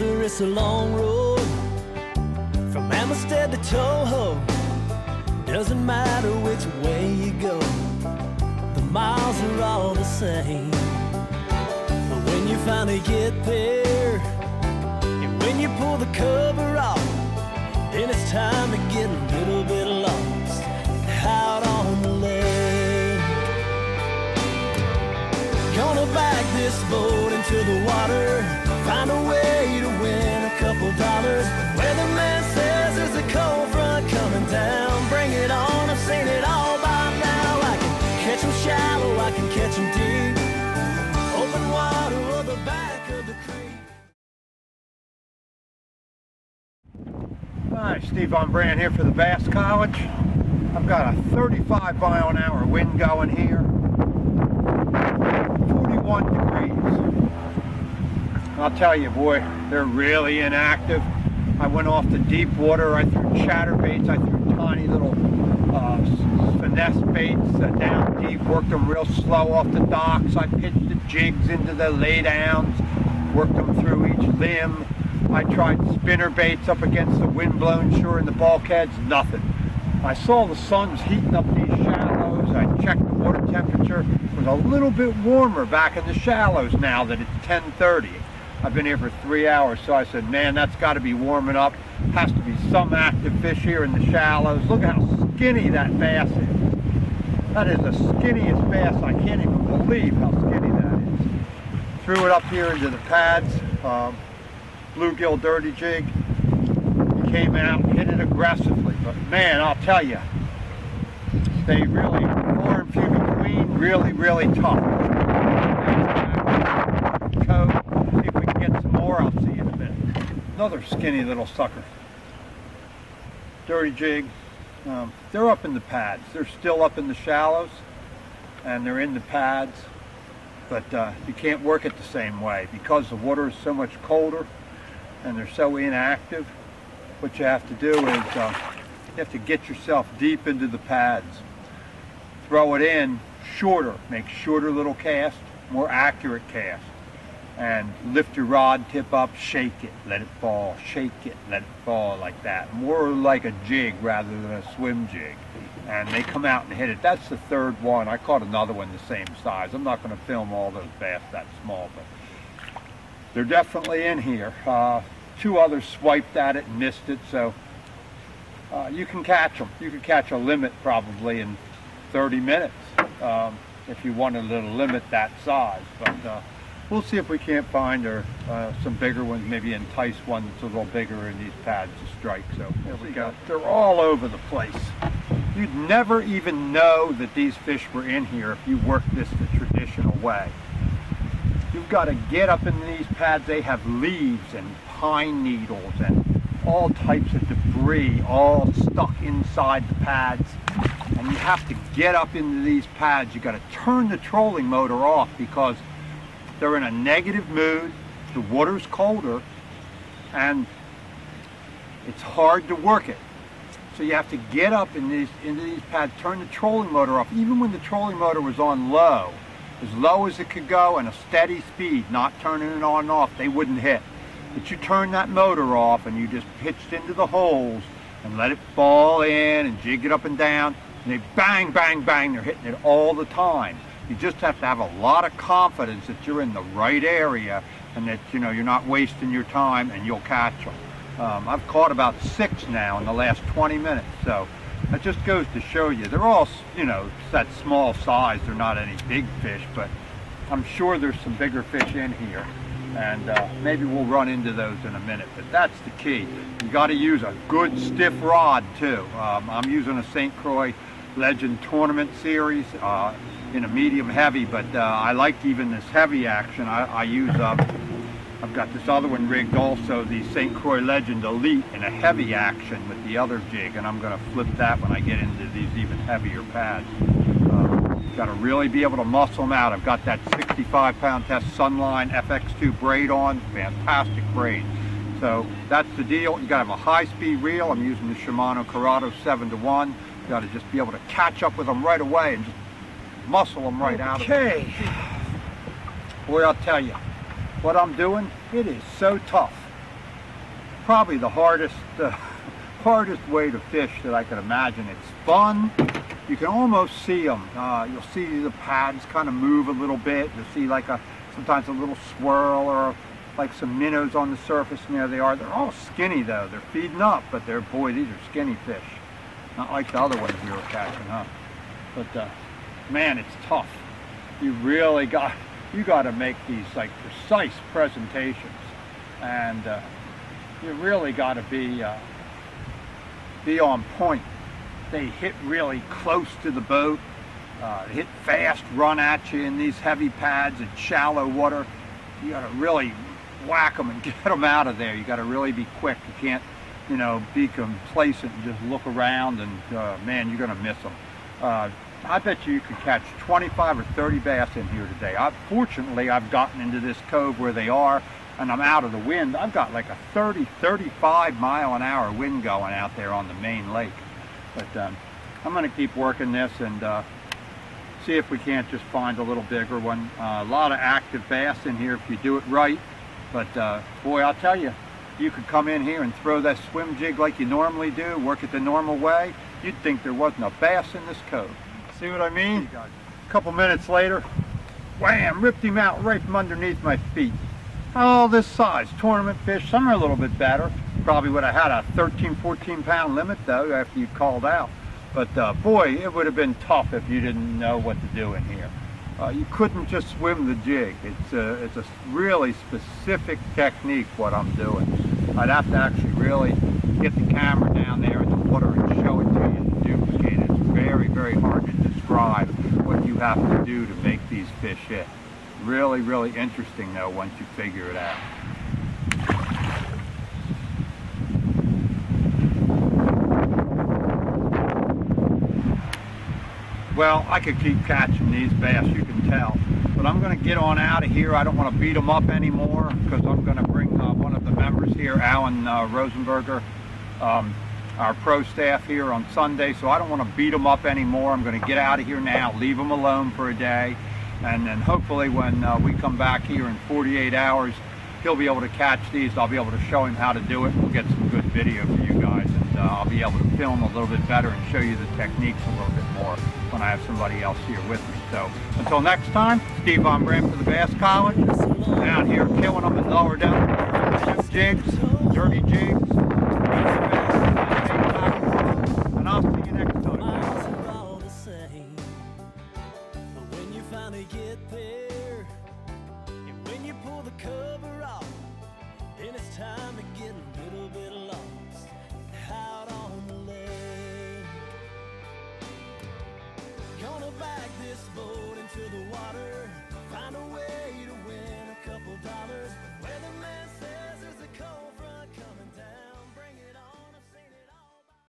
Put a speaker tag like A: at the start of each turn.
A: Boulder, it's a long road from Amistad to Toho. Doesn't matter which way you go, the miles are all the same. But when you finally get there, and when you pull the cover off, then it's time to get a little bit lost out on the lake. Gonna back this boat into the water, find a way to win a couple dollars. Weatherman says there's a cold front coming down. Bring it on, I've seen it all by now. I can catch them shallow, I can catch them deep. Open water or the back of the creek.
B: Hi, Steve Von Brand here for the Bass College. I've got a 35-mile-an-hour wind going here. 41 degrees. I'll tell you, boy, they're really inactive. I went off the deep water. I threw chatterbaits. I threw tiny little finesse baits down deep. Worked them real slow off the docks. I pitched the jigs into the laydowns. Worked them through each limb. I tried spinner baits up against the wind-blown shore in the bulkheads. Nothing. I saw the sun's heating up these shallows. I checked the water temperature. It was a little bit warmer back in the shallows now that it's 10:30. I've been here for 3 hours, so I said, man, that's got to be warming up. Has to be some active fish here in the shallows. Look how skinny that bass is. That is the skinniest bass. I can't even believe how skinny that is. Threw it up here into the pads. Bluegill dirty jig. He came out, hit it aggressively, but man, I'll tell you, they really, far and few between, really, really tough. Code. See if we can get some more. I'll see you in a minute. Another skinny little sucker. Dirty jig. They're up in the pads. They're still up in the shallows, and they're in the pads, but you can't work it the same way because the water is so much colder and they're so inactive. What you have to do is you have to get yourself deep into the pads. Throw it in shorter, make shorter little casts, more accurate casts. And lift your rod tip up, shake it, let it fall, shake it, let it fall, like that. More like a jig rather than a swim jig. And they come out and hit it. That's the third one. I caught another one the same size. I'm not going to film all those bass that small, but they're definitely in here. Two others swiped at it and missed it, so you can catch them. You can catch a limit probably in 30 minutes if you wanted to limit that size. But we'll see if we can't find some bigger ones, maybe entice one that's a little bigger in these pads to strike. So there we go. They're all over the place. You'd never even know that these fish were in here if you worked this the traditional way. You've got to get up in these pads. They have leaves and pine needles and all types of debris all stuck inside the pads. And you have to get up into these pads. You've got to turn the trolling motor off because they're in a negative mood, the water's colder, and it's hard to work it. So you have to get up into these pads, turn the trolling motor off. Even when the trolling motor was on low as it could go, and a steady speed, not turning it on and off, they wouldn't hit. But you turn that motor off and you just pitched into the holes and let it fall in and jig it up and down, and they bang, bang, bang, they're hitting it all the time. You just have to have a lot of confidence that you're in the right area and that you're not wasting your time, and you'll catch them. I've caught about 6 now in the last 20 minutes, so that just goes to show you they're all that small size. They're not any big fish, but I'm sure there's some bigger fish in here, and maybe we'll run into those in a minute. But that's the key. You got to use a good stiff rod too. I'm using a St. Croix Legend Tournament Series in a medium heavy, but I like even this heavy action. I use I've got this other one rigged also, the St. Croix Legend Elite, in a heavy action with the other jig, and I'm going to flip that when I get into these even heavier pads. Got to really be able to muscle them out. I've got that 65-pound test Sunline FX2 braid on, fantastic braid. So that's the deal. You got to have a high-speed reel. I'm using the Shimano Corrado 7-to-1. You got to just be able to catch up with them right away and just muscle them right out of them. Okay. Boy, I'll tell you, what I'm doing, it is so tough. probably the hardest hardest way to fish that I could imagine. It's fun. You can almost see them. You'll see the pads kind of move a little bit. You'll see like sometimes a little swirl or like some minnows on the surface, and there they are. They're all skinny though. They're feeding up, but boy, these are skinny fish. Not like the other ones we were catching, huh? But man, it's tough. You really got to make these like precise presentations, and you really got to be on point. They hit really close to the boat. They hit fast, run at you in these heavy pads in shallow water. You got to really whack them and get them out of there. You got to really be quick. You can't, you know, be complacent and just look around and man, you're going to miss them. I bet you could catch 25 or 30 bass in here today. Fortunately, I've gotten into this cove where they are, and I'm out of the wind. I've got like a 30, 35 mile an hour wind going out there on the main lake. But I'm going to keep working this and see if we can't just find a little bigger one. A lot of active bass in here if you do it right. But boy, I'll tell you, you could come in here and throw that swim jig like you normally do, work it the normal way, you'd think there wasn't a bass in this cove. See what I mean? A couple minutes later, wham, ripped him out right from underneath my feet. Oh, this size, tournament fish. Some are a little bit better. Probably would have had a 13, 14 pound limit though after you called out. But boy, it would have been tough if you didn't know what to do in here. You couldn't just swim the jig. It's a really specific technique what I'm doing. I'd have to actually really get the camera down there in the water and show it to you and duplicate it. It's very, very hard to describe what you have to do to make these fish hit. Really, really interesting though once you figure it out. Well, I could keep catching these bass, you can tell. But I'm going to get on out of here. I don't want to beat them up anymore because I'm going to bring one of the members here, Alan Rosenberger, our pro staff here on Sunday. So I don't want to beat them up anymore. I'm going to get out of here now, leave them alone for a day. And then hopefully when we come back here in 48 hours, he'll be able to catch these. I'll be able to show him how to do it. We'll get some good video for you guys. And I'll be able to film a little bit better and show you the techniques a little bit more when I have somebody else here with me. So until next time, Steve Von Bram for the Bass College, down here killing them in lower down jigs, dirty jigs, and I'll see you next time.
A: Miles are all the same, but when you finally get there, and when you pull the cover off, then it's time to get a little bit lost.